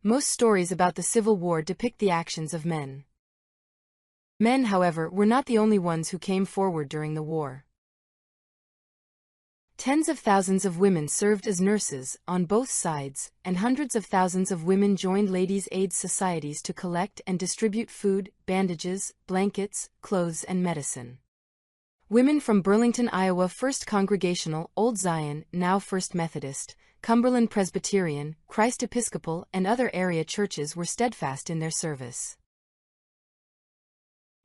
Most stories about the Civil War depict the actions of men. Men, however, were not the only ones who came forward during the war. Tens of thousands of women served as nurses on both sides, and hundreds of thousands of women joined ladies' aid societies to collect and distribute food, bandages, blankets, clothes, and medicine. Women from Burlington, Iowa First Congregational, Old Zion, now First Methodist, Cumberland Presbyterian, Christ Episcopal, and other area churches were steadfast in their service.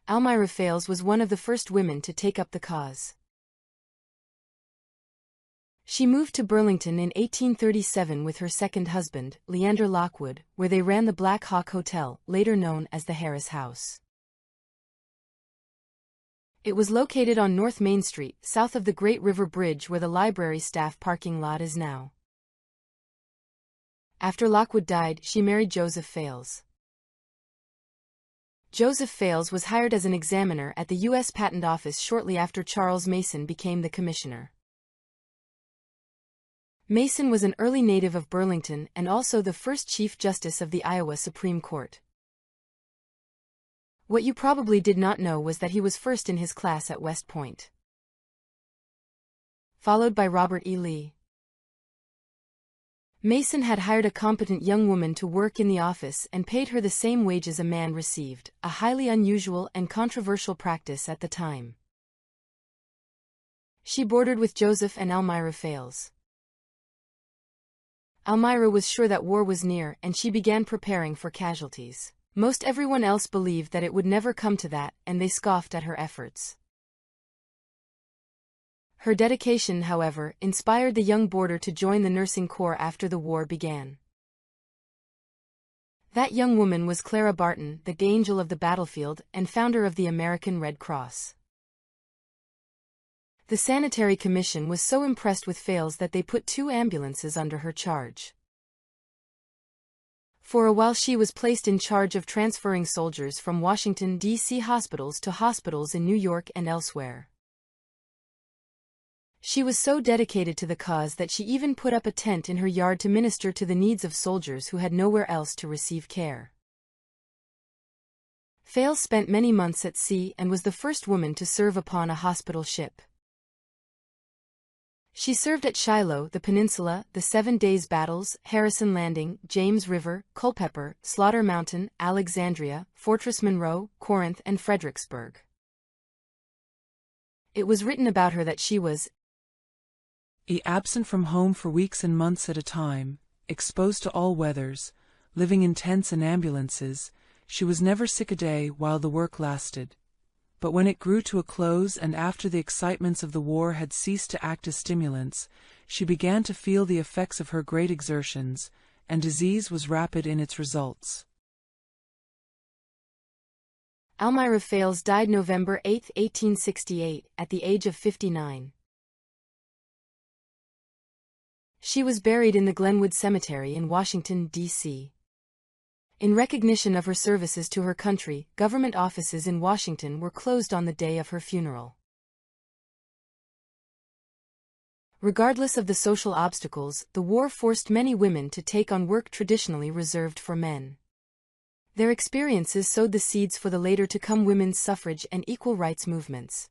Almira Fales was one of the first women to take up the cause. She moved to Burlington in 1837 with her second husband, Leander Lockwood, where they ran the Black Hawk Hotel, later known as the Harris House. It was located on North Main Street, south of the Great River Bridge where the library staff parking lot is now. After Lockwood died, she married Joseph Fales. Joseph Fales was hired as an examiner at the U.S. Patent Office shortly after Charles Mason became the commissioner. Mason was an early native of Burlington and also the first Chief Justice of the Iowa Supreme Court. What you probably did not know was that he was first in his class at West Point, followed by Robert E. Lee. Mason had hired a competent young woman to work in the office and paid her the same wages a man received, a highly unusual and controversial practice at the time. She boarded with Joseph and Almira Fales. Almira was sure that war was near and she began preparing for casualties. Most everyone else believed that it would never come to that, and they scoffed at her efforts. Her dedication, however, inspired the young boarder to join the nursing corps after the war began. That young woman was Clara Barton, the angel of the battlefield and founder of the American Red Cross. The Sanitary Commission was so impressed with Fales that they put 2 ambulances under her charge. For a while she was placed in charge of transferring soldiers from Washington, D.C. hospitals to hospitals in New York and elsewhere. She was so dedicated to the cause that she even put up a tent in her yard to minister to the needs of soldiers who had nowhere else to receive care. Fales spent many months at sea and was the first woman to serve upon a hospital ship. She served at Shiloh, the Peninsula, the 7 Days Battles, Harrison Landing, James River, Culpeper, Slaughter Mountain, Alexandria, Fortress Monroe, Corinth, and Fredericksburg. It was written about her that she was absent from home for weeks and months at a time, exposed to all weathers, living in tents and ambulances. She was never sick a day while the work lasted. But when it grew to a close and after the excitements of the war had ceased to act as stimulants, she began to feel the effects of her great exertions, and disease was rapid in its results. Almira Fales died November 8, 1868, at the age of 59. She was buried in the Glenwood Cemetery in Washington, D.C. In recognition of her services to her country, government offices in Washington were closed on the day of her funeral. Regardless of the social obstacles, the war forced many women to take on work traditionally reserved for men. Their experiences sowed the seeds for the later-to-come women's suffrage and equal rights movements.